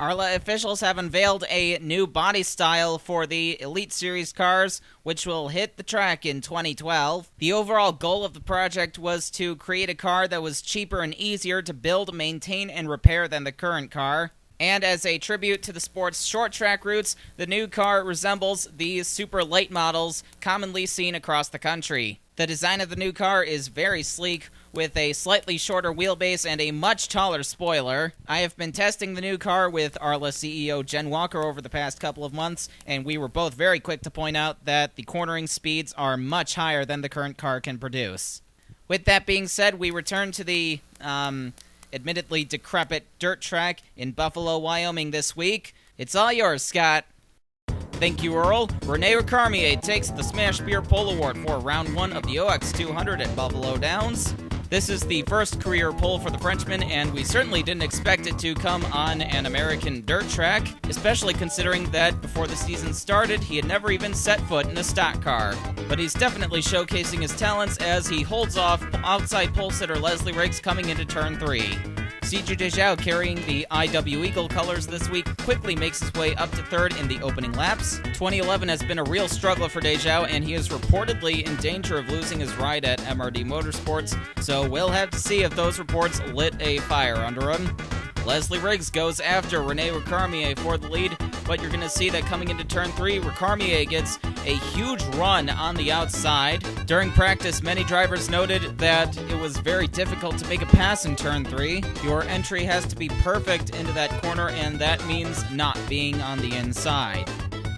ARLA officials have unveiled a new body style for the Elite Series cars, which will hit the track in 2012. The overall goal of the project was to create a car that was cheaper and easier to build, maintain, and repair than the current car. And as a tribute to the sport's short track roots, the new car resembles the super late models commonly seen across the country. The design of the new car is very sleek, with a slightly shorter wheelbase and a much taller spoiler. I have been testing the new car with ARLA CEO Jen Walker over the past couple of months, and we were both very quick to point out that the cornering speeds are much higher than the current car can produce. With that being said, we return to the admittedly decrepit dirt track in Buffalo, Wyoming this week. It's all yours, Scott. Thank you, Earl. RENE RECARMIER takes the Smash Beer Pole Award for Round 1 of the OX200 at Buffalo Downs. This is the first career pole for the Frenchman, and we certainly didn't expect it to come on an American dirt track, especially considering that before the season started, he had never even set foot in a stock car. But he's definitely showcasing his talents as he holds off outside pole sitter Leslie Riggs coming into turn 3. CJ Dejoux, carrying the IW Eagle colors this week, quickly makes his way up to third in the opening laps. 2011 has been a real struggle for Dejoux, and he is reportedly in danger of losing his ride at MRD Motorsports, so we'll have to see if those reports lit a fire under him. Leslie Riggs goes after RENE RECARMIER for the lead, but you're going to see that coming into turn 3, RECARMIER gets a huge run on the outside. During practice, many drivers noted that it was very difficult to make a pass in turn 3. Your entry has to be perfect into that corner, and that means not being on the inside.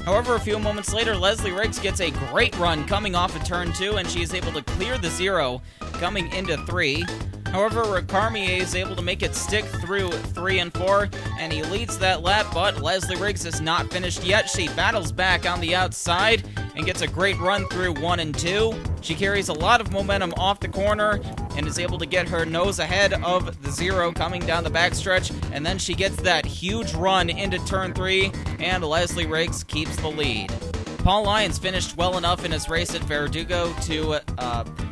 However, a few moments later, Leslie Riggs gets a great run coming off of turn 2, and she is able to clear the 0 coming into 3. However, RECARMIER is able to make it stick through 3 and 4, and he leads that lap, but Leslie Riggs is not finished yet. She battles back on the outside and gets a great run through 1 and 2. She carries a lot of momentum off the corner and is able to get her nose ahead of the 0 coming down the backstretch, and then she gets that huge run into turn 3, and Leslie Riggs keeps the lead. Paul Lyons finished well enough in his race at Verdugo to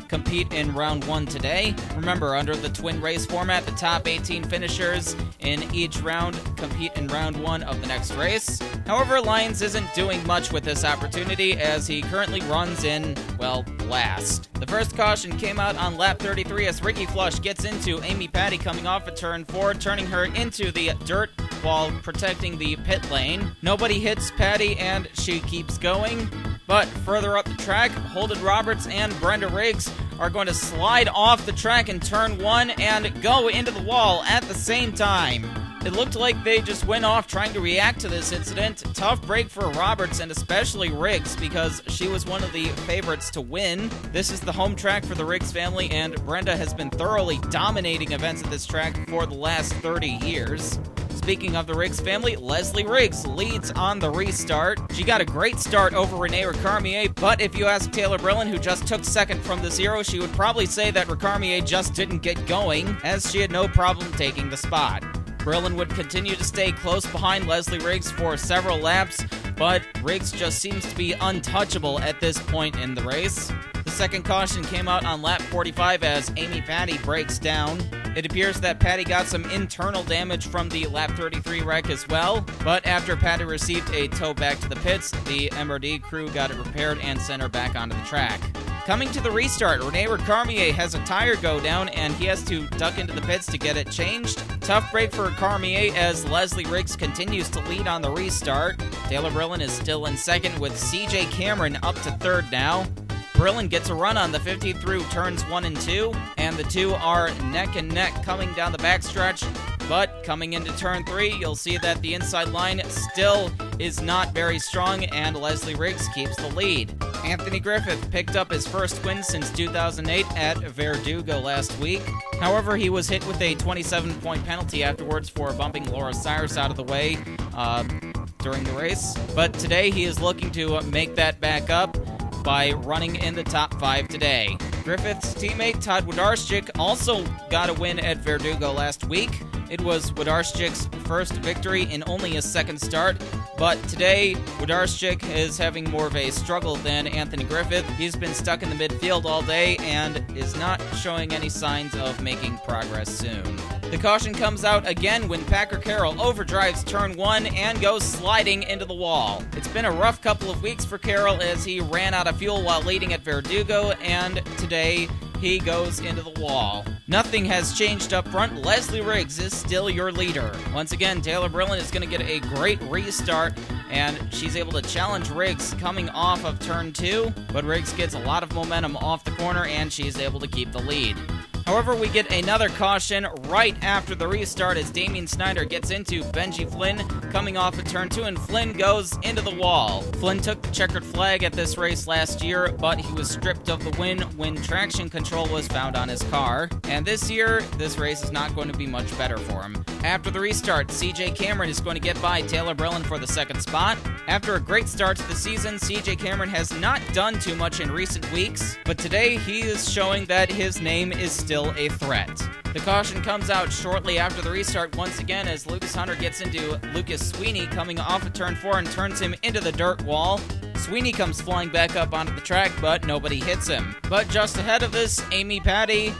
compete in round 1 today. Remember, under the twin race format, the top 18 finishers in each round compete in round 1 of the next race. However, Lyons isn't doing much with this opportunity as he currently runs in, well, last. The first caution came out on lap 33 as Ricky Flush gets into Amy Patti coming off of turn 4, turning her into the dirt wall, protecting the pit lane. Nobody hits Patti and she keeps going. But further up the track, Holden Roberts and Brenda Riggs are going to slide off the track in turn 1 and go into the wall at the same time. It looked like they just went off trying to react to this incident. Tough break for Roberts and especially Riggs because she was one of the favorites to win. This is the home track for the Riggs family, and Brenda has been thoroughly dominating events at this track for the last 30 years. Speaking of the Riggs family, Leslie Riggs leads on the restart. She got a great start over RENE RECARMIER, but if you ask Taylor Brillen, who just took second from the 0, she would probably say that RECARMIER just didn't get going, as she had no problem taking the spot. Brillen would continue to stay close behind Leslie Riggs for several laps, but Riggs just seems to be untouchable at this point in the race. The second caution came out on lap 45 as Amy Patti breaks down. It appears that Patti got some internal damage from the lap 33 wreck as well, but after Patti received a tow back to the pits, the MRD crew got it repaired and sent her back onto the track. Coming to the restart, RENE RECARMIER has a tire go down and he has to duck into the pits to get it changed. Tough break for RECARMIER as Leslie Riggs continues to lead on the restart. Taylor Brillen is still in second with CJ Cameron up to third now. Brillen gets a run on the 50 through turns 1 and 2, and the two are neck and neck coming down the backstretch. But coming into turn 3, you'll see that the inside line still is not very strong, and Leslie Riggs keeps the lead. Anthony Griffith picked up his first win since 2008 at Verdugo last week. However, he was hit with a 27-point penalty afterwards for bumping Laura Cyrus out of the way during the race. But today he is looking to make that back up by running in the top 5 today. Griffith's teammate Todd Włodarczyk also got a win at Verdugo last week. It was Włodarczyk's first victory in only his second start, but today Włodarczyk is having more of a struggle than Anthony Griffith. He's been stuck in the midfield all day and is not showing any signs of making progress soon. The caution comes out again when Packer Carroll overdrives turn 1 and goes sliding into the wall. It's been a rough couple of weeks for Carroll as he ran out of fuel while leading at Verdugo, and today he goes into the wall. Nothing has changed up front. Leslie Riggs is still your leader. Once again, Taylor Brilland is going to get a great restart, and she's able to challenge Riggs coming off of turn 2, but Riggs gets a lot of momentum off the corner, and she's able to keep the lead. However, we get another caution right after the restart as Damian Snyder gets into Benji Flynn coming off of turn 2, and Flynn goes into the wall. Flynn took the checkered flag at this race last year, but he was stripped of the win when traction control was found on his car. And this year, this race is not going to be much better for him. After the restart, CJ Cameron is going to get by Taylor Brilland for the second spot. After a great start to the season, CJ Cameron has not done too much in recent weeks, but today he is showing that his name is still a threat. The caution comes out shortly after the restart once again as Lucas Hunter gets into Lucas Sweeney coming off of turn 4 and turns him into the dirt wall. Sweeney comes flying back up onto the track, but nobody hits him. But just ahead of this, Amy Patti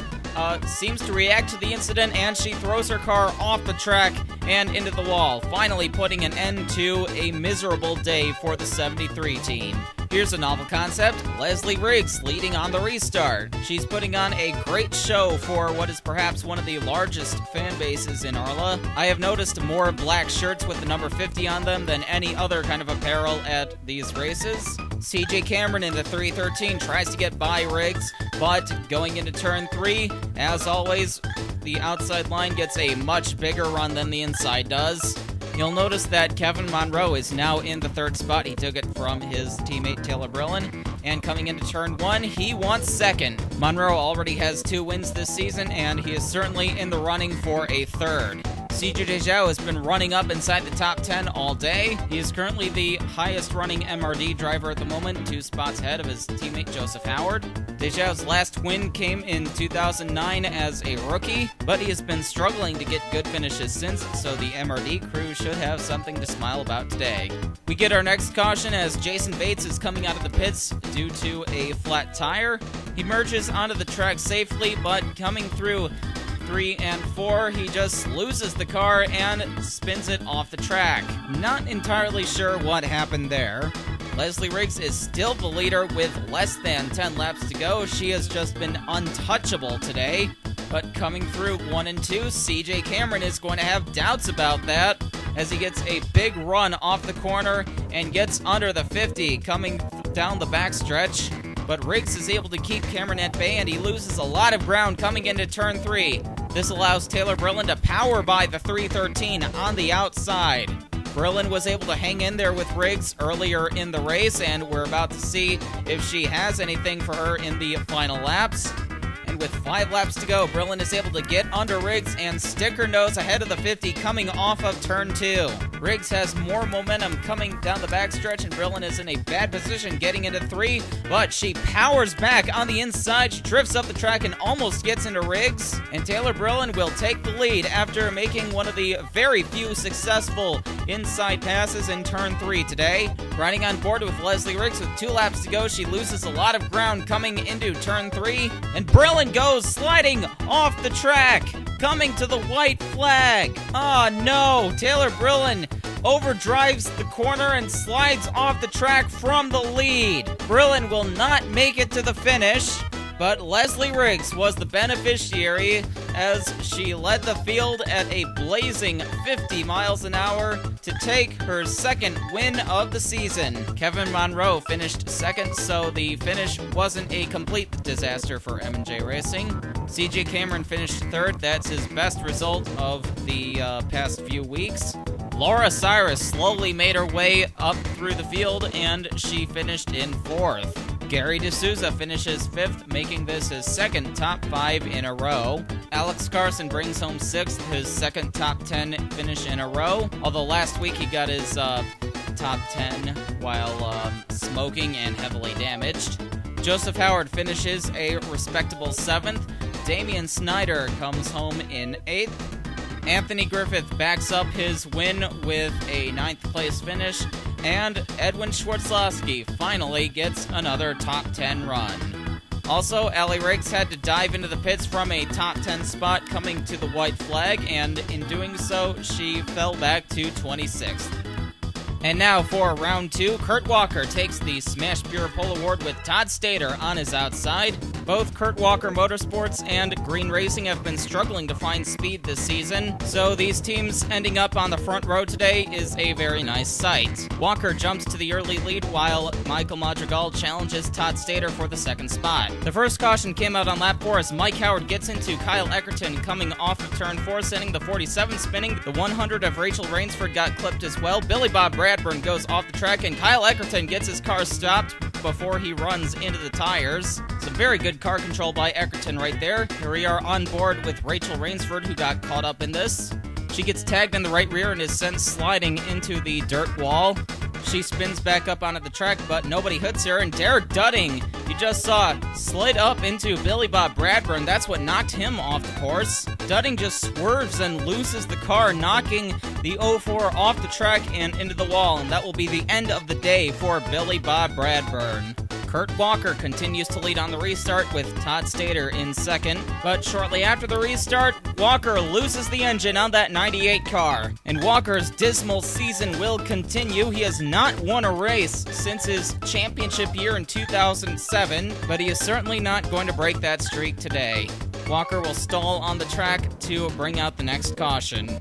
seems to react to the incident, and she throws her car off the track and into the wall, finally putting an end to a miserable day for the 73 team. Here's a novel concept, Leslie Riggs leading on the restart. She's putting on a great show for what is perhaps one of the largest fan bases in ARLA. I have noticed more black shirts with the number 50 on them than any other kind of apparel at these races. CJ Cameron in the 313 tries to get by Riggs, but going into turn 3, as always, the outside line gets a much bigger run than the inside does. You'll notice that Kevin Monroe is now in the third spot. He took it from his teammate Taylor Brilland. And coming into turn 1, he wants second. Monroe already has 2 wins this season, and he is certainly in the running for a third. CJ Dejoux has been running up inside the top 10 all day. He is currently the highest running MRD driver at the moment, 2 spots ahead of his teammate Joseph Howard. Dejoux's last win came in 2009 as a rookie, but he has been struggling to get good finishes since, so the MRD crew should have something to smile about today. We get our next caution as Jason Bates is coming out of the pits due to a flat tire. He merges onto the track safely, but coming through 3 and 4, he just loses the car and spins it off the track. Not entirely sure what happened there. Leslie Riggs is still the leader with less than 10 laps to go. She has just been untouchable today. But coming through 1 and 2, CJ Cameron is going to have doubts about that as he gets a big run off the corner and gets under the 50 coming down the backstretch. But Riggs is able to keep Cameron at bay, and he loses a lot of ground coming into turn 3. This allows Taylor Brilland to power by the 313 on the outside. Brilland was able to hang in there with Riggs earlier in the race, and we're about to see if she has anything for her in the final laps. And with 5 laps to go, Brilland is able to get under Riggs and stick her nose ahead of the 50 coming off of turn 2. Riggs has more momentum coming down the backstretch, and Brilland is in a bad position getting into 3, but she powers back on the inside. She drifts up the track and almost gets into Riggs, and Taylor Brilland will take the lead after making one of the very few successful inside passes in turn 3 today. Riding on board with Leslie Riggs with 2 laps to go, she loses a lot of ground coming into turn 3, and Brilland goes sliding off the track, coming to the white flag. Oh no, Taylor Brilland overdrives the corner and slides off the track from the lead. Brilland will not make it to the finish, but Leslie Riggs was the beneficiary as she led the field at a blazing 50 miles an hour to take her second win of the season. Kevin Monroe finished second, so the finish wasn't a complete disaster for M&J Racing. CJ Cameron finished third. That's his best result of the past few weeks. Laura Cyrus slowly made her way up through the field, and she finished in 4th. Gary D'Souza finishes 5th, making this his second top 5 in a row. Alex Carson brings home 6th, his second top 10 finish in a row, although last week he got his top 10 while smoking and heavily damaged. Joseph Howard finishes a respectable 7th. Damian Snyder comes home in 8th. Anthony Griffith backs up his win with a 9th place finish, and Edwin Schwartzlowski finally gets another top 10 run. Also, Allie Riggs had to dive into the pits from a top 10 spot coming to the white flag, and in doing so, she fell back to 26th. And now for round 2, Kurt Walker takes the Smash Pure Pole Award with Todd Stater on his outside. Both Kurt Walker Motorsports and Green Racing have been struggling to find speed this season, so these teams ending up on the front row today is a very nice sight. Walker jumps to the early lead while Michael Madrigal challenges Todd Stater for the second spot. The first caution came out on lap 4 as Mike Howard gets into Kyle Eckerton coming off of turn 4, sending the 47 spinning. The 100 of Rachel Rainsford got clipped as well. Billy Bob Bradburn goes off the track, and Kyle Eckerton gets his car stopped before he runs into the tires. Some very good car control by Eckerton right there. Here we are on board with Rachel Rainsford, who got caught up in this. She gets tagged in the right rear and is sent sliding into the dirt wall. She spins back up onto the track, but nobody hits her, and Derek Dudding, you just saw, slid up into Billy Bob Bradburn. That's what knocked him off the course. Dudding just swerves and loses the car, knocking the 04 off the track and into the wall, and that will be the end of the day for Billy Bob Bradburn. Kurt Walker continues to lead on the restart with Todd Stater in second, but shortly after the restart, Walker loses the engine on that 98 car. And Walker's dismal season will continue. He has not won a race since his championship year in 2007, but he is certainly not going to break that streak today. Walker will stall on the track to bring out the next caution.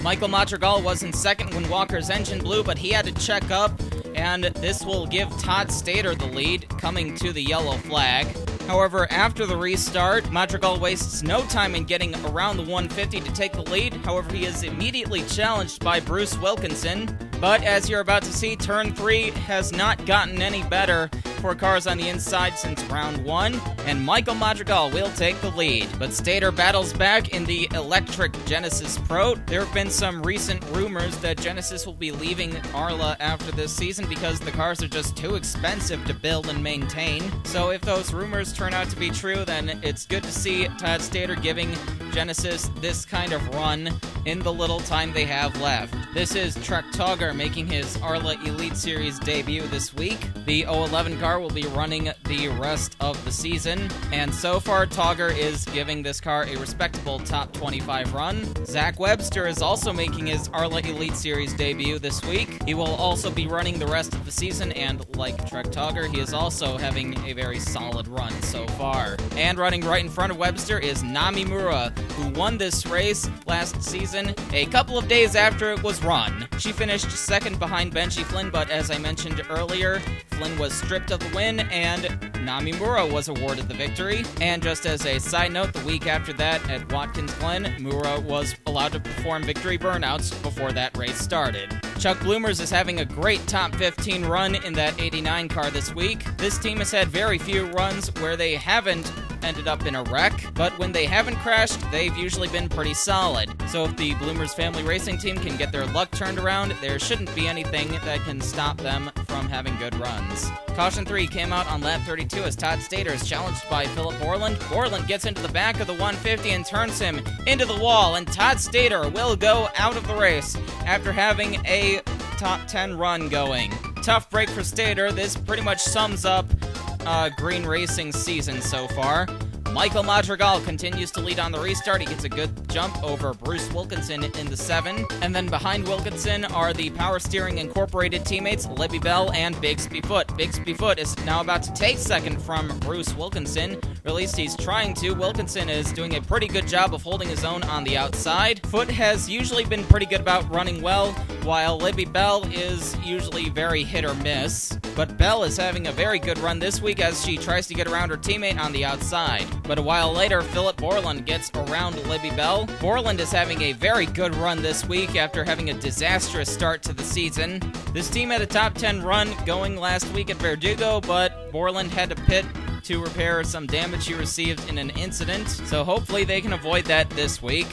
Michael Madrigal was in second when Walker's engine blew, but he had to check up, and this will give Todd Stater the lead, coming to the yellow flag. However, after the restart, Madrigal wastes no time in getting around the 150 to take the lead. However, he is immediately challenged by Bruce Wilkinson. But as you're about to see, turn 3 has not gotten any better for cars on the inside since round 1, and Michael Madrigal will take the lead. But Stater battles back in the electric Genesis Pro. There have been some recent rumors that Genesis will be leaving Arla after this season because the cars are just too expensive to build and maintain. So if those rumors turn out to be true, then it's good to see Todd Stater giving Genesis this kind of run in the little time they have left. This is Trek Togger making his ARLA Elite Series debut this week. The 011 car will be running the rest of the season, and so far Togger is giving this car a respectable top 25 run. ZACK Webster is also making his ARLA Elite Series debut this week. He will also be running the rest of the season, and like Trek Togger, he is also having a very solid run so far. And running right in front of Webster is Namimura, who won this race last season a couple of days after it was run. She finished second behind Benji Flynn, but as I mentioned earlier, Flynn was stripped of the win, and Namimura was awarded the victory. And just as a side note, the week after that at Watkins Glen, Mura was allowed to perform victory burnouts before that race started. Chuck Bloomers is having a great top 15 run in that 89 car this week. This team has had very few runs where they haven't ended up in a wreck, but when they haven't crashed, they've usually been pretty solid. So if the Bloomers Family Racing Team can get their luck turned around, there shouldn't be anything that can stop them from having good runs. Caution 3 came out on lap 32 as Todd Stater is challenged by Philip Borland. Borland gets into the back of the 150 and turns him into the wall, and Todd Stater will go out of the race after having a top 10 run going. Tough break for Stater. This pretty much sums up Green Racing season so far. Michael Madrigal continues to lead on the restart. He gets a good jump over Bruce Wilkinson in the 7. And then behind Wilkinson are the Power Steering Incorporated teammates Libby Bell and Bigsby Foot. Bigsby Foot is now about to take second from Bruce Wilkinson. Or at least he's trying to. Wilkinson is doing a pretty good job of holding his own on the outside. Foot has usually been pretty good about running well, while Libby Bell is usually very hit or miss. But Bell is having a very good run this week as she tries to get around her teammate on the outside. But a while later, Philip Borland gets around Libby Bell. Borland is having a very good run this week after having a disastrous start to the season. This team had a top 10 run going last week at Verdugo, but Borland had to pit to repair some damage he received in an incident, so hopefully they can avoid that this week.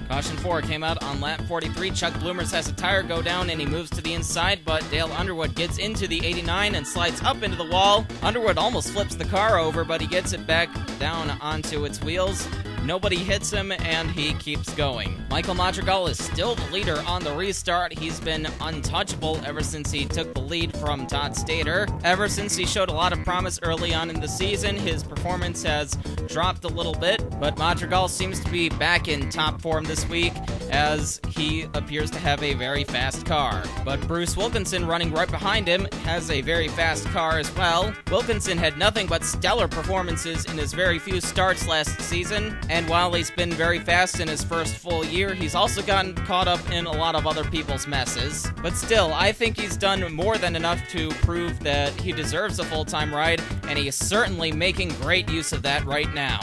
Caution 4 came out on lap 43. Chuck Bloomers has a tire go down and he moves to the inside, but Dale Underwood gets into the 89 and slides up into the wall. Underwood almost flips the car over, but he gets it back down onto its wheels. nobody hits him, and he keeps going. Michael Madrigal is still the leader on the restart. He's been untouchable ever since he took the lead from Todd Stater. Ever since he showed a lot of promise early on in the season, his performance has dropped a little bit, but Madrigal seems to be back in top form this week as he appears to have a very fast car. But Bruce Wilkinson, running right behind him, has a very fast car as well. Wilkinson had nothing but stellar performances in his very few starts last season, and while he's been very fast in his first full year, he's also gotten caught up in a lot of other people's messes. But still, I think he's done more than enough to prove that he deserves a full-time ride, and he is certainly making great use of that right now.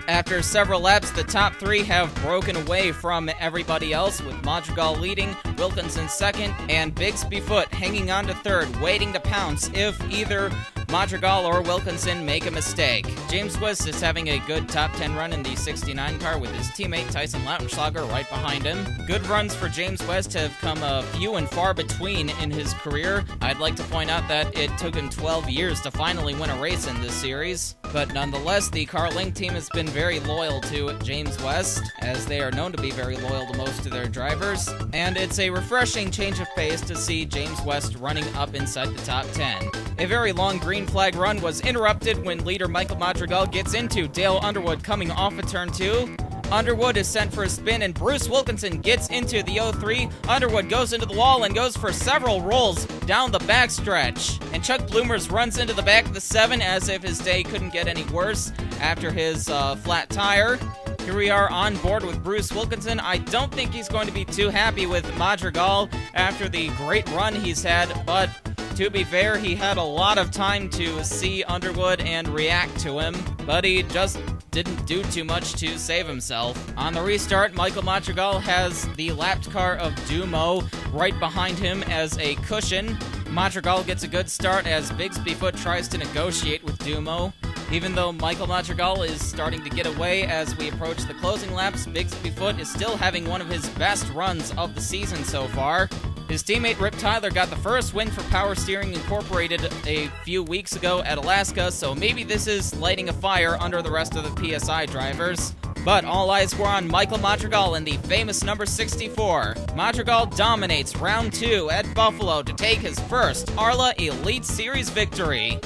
After several laps, the top three have broken away from everybody else, with Madrigal leading, Wilkinson second, and Bigsby Foot hanging on to third, waiting to pounce if either Madrigal or Wilkinson make a mistake. James West is having a good top 10 run in the 69 car with his teammate Tyson Lautenschlager right behind him. Good runs for James West have come few and far between in his career. I'd like to point out that it took him 12 years to finally win a race in this series. But nonetheless, the Car Link team has been very loyal to James West, as they are known to be very loyal to most of their drivers. And it's a refreshing change of pace to see James West running up inside the top 10. A very long green flag run was interrupted when leader Michael Madrigal gets into Dale Underwood coming off of turn 2. Underwood is sent for a spin, and Bruce Wilkinson gets into the 03. Underwood goes into the wall and goes for several rolls down the backstretch. And Chuck Bloomers runs into the back of the 7 as if his day couldn't get any worse after his flat tire. Here we are on board with Bruce Wilkinson. I don't think he's going to be too happy with Madrigal after the great run he's had, but to be fair, he had a lot of time to see Underwood and react to him, but he just didn't do too much to save himself. On the restart, Michael Madrigal has the lapped car of Dumo right behind him as a cushion. Madrigal gets a good start as Bigsby Foot tries to negotiate with Dumo. Even though Michael Madrigal is starting to get away as we approach the closing laps, Bigsby Foot is still having one of his best runs of the season so far. His teammate Rip Tyler got the first win for Power Steering Incorporated a few weeks ago at Alaska, so maybe this is lighting a fire under the rest of the PSI drivers. But all eyes were on Michael Madrigal in the famous number 64. Madrigal dominates round 2 at Buffalo to take his first ARLA Elite Series victory.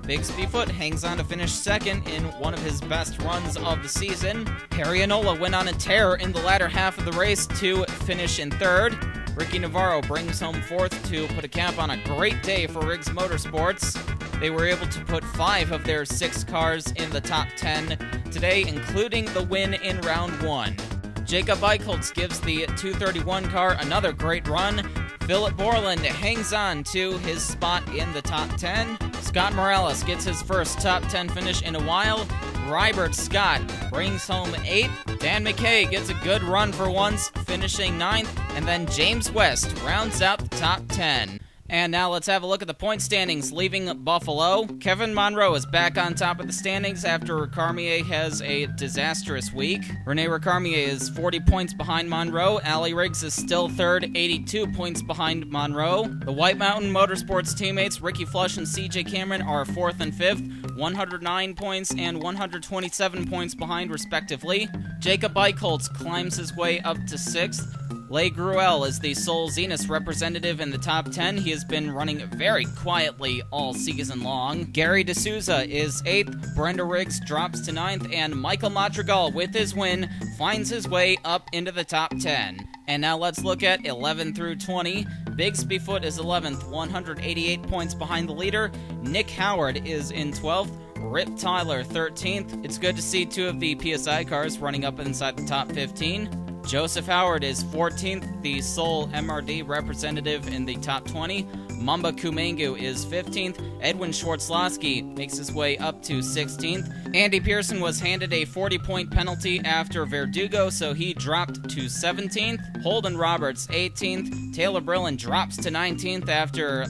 Bigsby Foot hangs on to finish second in one of his best runs of the season. Perry Inola went on a tear in the latter half of the race to finish in third. Ricky Navarro brings home fourth to put a cap on a great day for Riggs Motorsports. They were able to put 5 of their 6 cars in the top 10 today, including the win in round 1. Jacob Eichholz gives the 231 car another great run. PHILLIP Borland hangs on to his spot in the top 10. Scott Morales gets his first top 10 finish in a while. Rybert Scott brings home 8th. Dan McKay gets a good run for once, finishing 9th. And then James West rounds out the top 10. And now let's have a look at the point standings leaving Buffalo. Kevin Monroe is back on top of the standings after RECARMIER has a disastrous week. Rene RECARMIER is 40 points behind Monroe. Allie Riggs is still third, 82 points behind Monroe. The White Mountain Motorsports teammates Ricky Flush and CJ Cameron are 4th and 5th, 109 points and 127 points behind respectively. Jacob Eichholz climbs his way up to 6th. Leigh Gruel is the sole Zenith representative in the top 10. He has been running very quietly all season long. Gary D'Souza is 8th, Brenda Riggs drops to 9th, and Michael Madrigal, with his win, finds his way up into the top 10. And now let's look at 11 through 20. Bigsby Foot is 11th, 188 points behind the leader. Nick Howard is in 12th. Rip Tyler 13th. It's good to see 2 of the PSI cars running up inside the top 15. Joseph Howard is 14th, the sole MRD representative in the top 20. Mamba Kumangu is 15th. Edwin Schwartzlowski makes his way up to 16th. Andy Pearson was handed a 40-point penalty after Verdugo, so he dropped to 17th. Holden Roberts 18th. Taylor Brillen drops to 19th after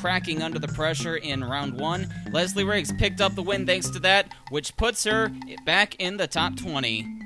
cracking under the pressure in round 1. Leslie Riggs picked up the win thanks to that, which puts her back in the top 20.